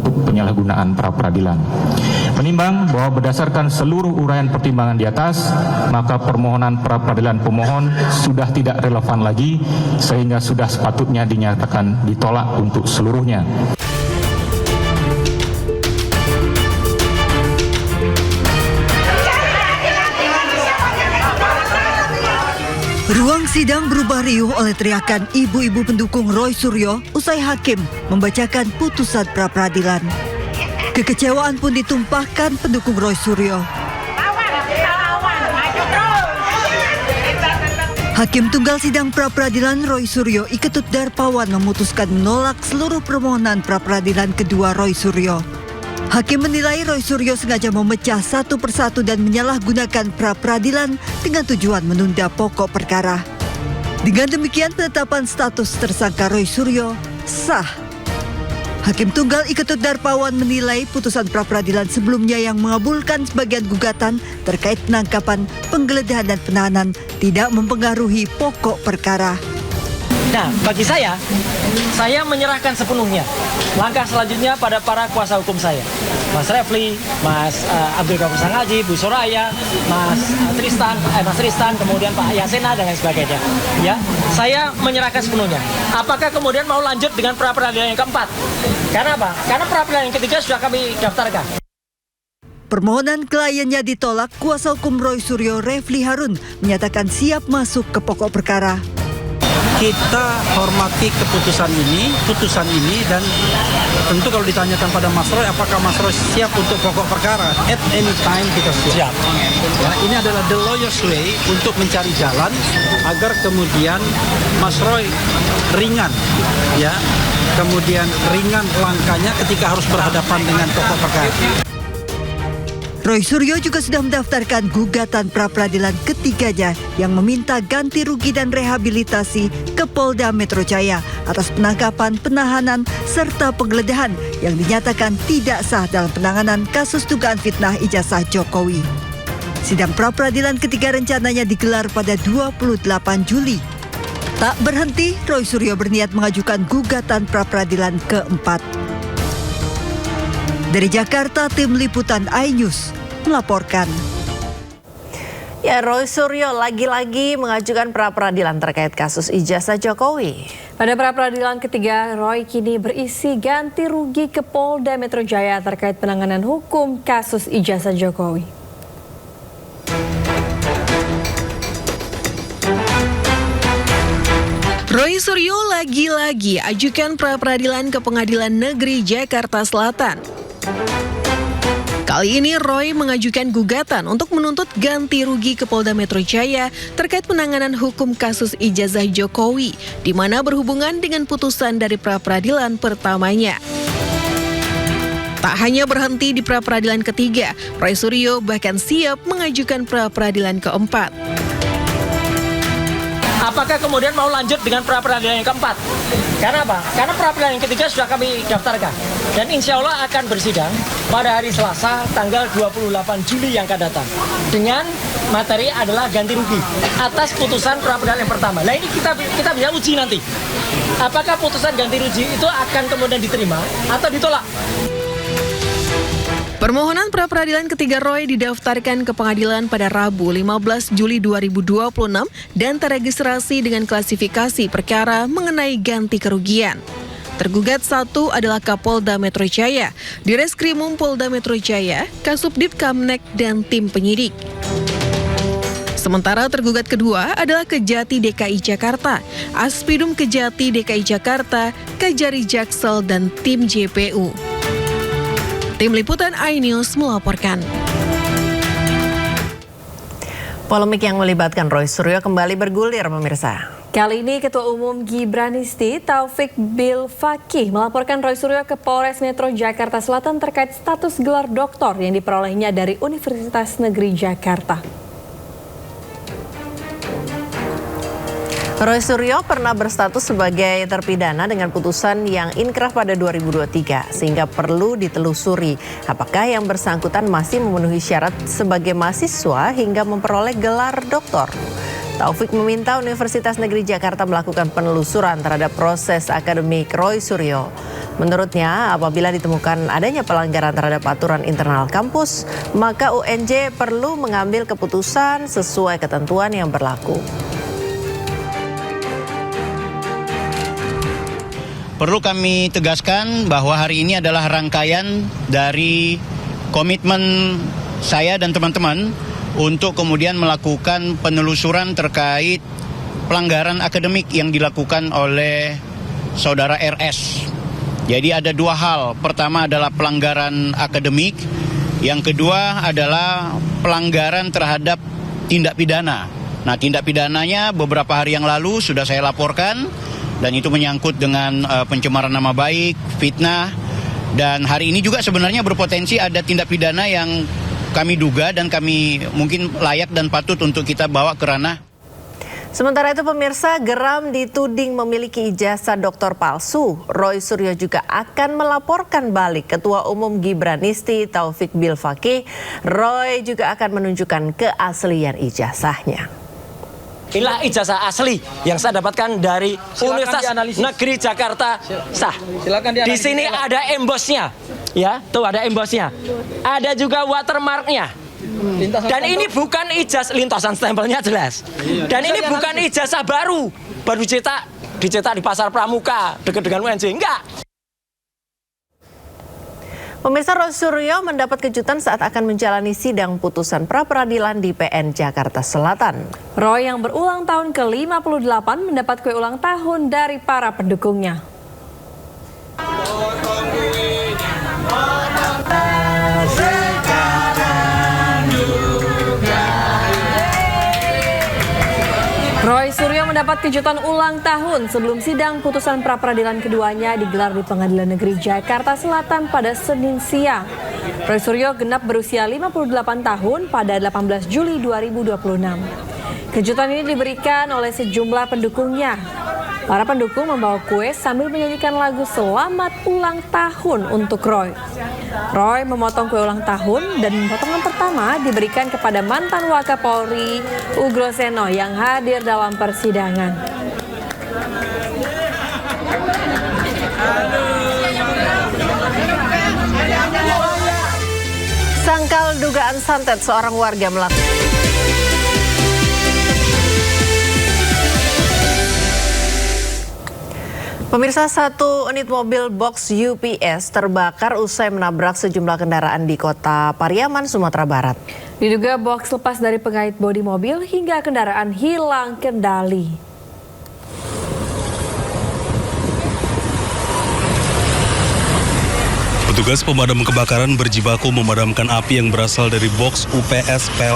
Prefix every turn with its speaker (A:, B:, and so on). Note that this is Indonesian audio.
A: untuk penyalahgunaan pra-peradilan. Menimbang bahwa berdasarkan seluruh uraian pertimbangan di atas, maka permohonan pra-peradilan pemohon sudah tidak relevan lagi sehingga sudah sepatutnya dinyatakan ditolak untuk seluruhnya.
B: Ruang sidang berubah riuh oleh teriakan ibu-ibu pendukung Roy Suryo usai hakim membacakan putusan pra-peradilan. Kekecewaan pun ditumpahkan pendukung Roy Suryo. Hakim Tunggal Sidang Pra-peradilan Roy Suryo Iketut Darpawan memutuskan menolak seluruh permohonan pra-peradilan kedua Roy Suryo. Hakim menilai Roy Suryo sengaja memecah satu persatu dan menyalahgunakan pra-peradilan dengan tujuan menunda pokok perkara. Dengan demikian penetapan status tersangka Roy Suryo sah. Hakim Tunggal Iketut Darpawan menilai putusan pra-peradilan sebelumnya yang mengabulkan sebagian gugatan terkait penangkapan, penggeledahan dan penahanan tidak mempengaruhi pokok perkara.
C: Nah, bagi saya menyerahkan sepenuhnya. Langkah selanjutnya pada para kuasa hukum saya. Mas Refli, Mas Abdul Ghafur Sangaji, Bu Soraya, Mas Tristan, kemudian Pak Yasena dan lain sebagainya. Ya, saya menyerahkan sepenuhnya. Apakah kemudian mau lanjut dengan pra-peradilan yang keempat? Karena apa? Karena pra-peradilan yang ketiga sudah kami daftarkan.
B: Permohonan kliennya ditolak, kuasa hukum Roy Suryo Refli Harun menyatakan siap masuk ke pokok perkara.
D: Kita hormati putusan ini dan tentu kalau ditanyakan pada Mas Roy apakah Mas Roy siap untuk pokok perkara, at any time kita siap. Ya, ini adalah the lawyer's way untuk mencari jalan agar kemudian Mas Roy ringan, ya, kemudian ringan langkahnya ketika harus berhadapan dengan pokok perkara.
B: Roy Suryo juga sudah mendaftarkan gugatan pra-peradilan ketiganya yang meminta ganti rugi dan rehabilitasi ke Polda Metro Jaya atas penangkapan, penahanan, serta penggeledahan yang dinyatakan tidak sah dalam penanganan kasus dugaan fitnah ijazah Jokowi. Sidang pra-peradilan ketiga rencananya digelar pada 28 Juli. Tak berhenti, Roy Suryo berniat mengajukan gugatan pra-peradilan keempat. Dari Jakarta, tim liputan iNews melaporkan.
E: Ya, Roy Suryo lagi-lagi mengajukan pra-peradilan terkait kasus ijazah Jokowi.
F: Pada pra-peradilan ketiga, Roy kini berisi ganti rugi ke Polda Metro Jaya terkait penanganan hukum kasus ijazah Jokowi.
G: Roy Suryo lagi-lagi ajukan pra-peradilan ke Pengadilan Negeri Jakarta Selatan. Kali ini Roy mengajukan gugatan untuk menuntut ganti rugi ke Polda Metro Jaya terkait penanganan hukum kasus ijazah Jokowi, di mana berhubungan dengan putusan dari pra-peradilan pertamanya. Tak hanya berhenti di pra-peradilan ketiga, Roy Suryo bahkan siap mengajukan pra-peradilan keempat.
C: Apakah kemudian mau lanjut dengan pra-peradilan yang keempat? Karena apa? Karena pra-peradilan yang ketiga sudah kami daftarkan. Dan insya Allah akan bersidang pada hari Selasa tanggal 28 Juli yang akan datang. Dengan materi adalah ganti rugi atas putusan pra-peradilan yang pertama. Nah, ini kita bisa uji nanti. Apakah putusan ganti rugi itu akan kemudian diterima atau ditolak?
G: Permohonan pra-peradilan ketiga Roy didaftarkan ke pengadilan pada Rabu 15 Juli 2026 dan teregistrasi dengan klasifikasi perkara mengenai ganti kerugian. Tergugat satu adalah Kapolda Metro Jaya, Direskrimum Polda Metro Jaya, Kasubdit Kamnek, dan tim penyidik. Sementara tergugat kedua adalah Kejati DKI Jakarta, Aspidum Kejati DKI Jakarta, Kejari Jaksel, dan tim JPU. Tim liputan iNews melaporkan.
E: Polemik yang melibatkan Roy Suryo kembali bergulir, pemirsa.
F: Kali ini Ketua Umum Gibranisti Taufik Bilfakih melaporkan Roy Suryo ke Polres Metro Jakarta Selatan terkait status gelar doktor yang diperolehnya dari Universitas Negeri Jakarta.
E: Roy Suryo pernah berstatus sebagai terpidana dengan putusan yang inkrah pada 2023, sehingga perlu ditelusuri apakah yang bersangkutan masih memenuhi syarat sebagai mahasiswa hingga memperoleh gelar doktor. Taufik meminta Universitas Negeri Jakarta melakukan penelusuran terhadap proses akademik Roy Suryo. Menurutnya, apabila ditemukan adanya pelanggaran terhadap aturan internal kampus, maka UNJ perlu mengambil keputusan sesuai ketentuan yang berlaku.
H: Perlu kami tegaskan bahwa hari ini adalah rangkaian dari komitmen saya dan teman-teman untuk kemudian melakukan penelusuran terkait pelanggaran akademik yang dilakukan oleh saudara RS. Jadi ada dua hal. Pertama adalah pelanggaran akademik, yang kedua adalah pelanggaran terhadap tindak pidana. Nah, tindak pidananya beberapa hari yang lalu sudah saya laporkan, dan itu menyangkut dengan pencemaran nama baik, fitnah, dan hari ini juga sebenarnya berpotensi ada tindak pidana yang kami duga dan kami mungkin layak dan patut untuk kita bawa ke ranah.
E: Sementara itu pemirsa, geram dituding memiliki ijazah doktor palsu. Roy Suryo juga akan melaporkan balik Ketua Umum Gibranisti Taufik Bilfakih. Roy juga akan menunjukkan keaslian ijazahnya.
C: Inilah ijazah asli yang saya dapatkan dari Universitas Negeri Jakarta sah. Di sini ada embosnya, ya, tuh ada embosnya. Ada juga watermarknya. Dan ini bukan ijazah, lintasan stempelnya jelas. Dan ini bukan ijazah baru dicetak di Pasar Pramuka dekat dengan UNJ, enggak.
E: Pemirsa, Roy Suryo mendapat kejutan saat akan menjalani sidang putusan pra-peradilan di PN Jakarta Selatan.
F: Roy yang berulang tahun ke-58 mendapat kue ulang tahun dari para pendukungnya. Roy Suryo mendapat kejutan ulang tahun sebelum sidang putusan pra-peradilan keduanya digelar di Pengadilan Negeri Jakarta Selatan pada Senin siang. Roy Suryo genap berusia 58 tahun pada 18 Juli 2026. Kejutan ini diberikan oleh sejumlah pendukungnya. Para pendukung membawa kue sambil menyanyikan lagu Selamat Ulang Tahun untuk Roy. Roy memotong kue ulang tahun dan potongan pertama diberikan kepada mantan Wakapolri Ugroseno yang hadir dalam persidangan.
E: Sangkal dugaan santet seorang warga melakukan. Pemirsa, satu unit mobil box UPS terbakar usai menabrak sejumlah kendaraan di Kota Pariaman, Sumatera Barat.
F: Diduga box lepas dari pengait bodi mobil hingga kendaraan hilang kendali.
I: Petugas pemadam kebakaran berjibaku memadamkan api yang berasal dari box UPS PLN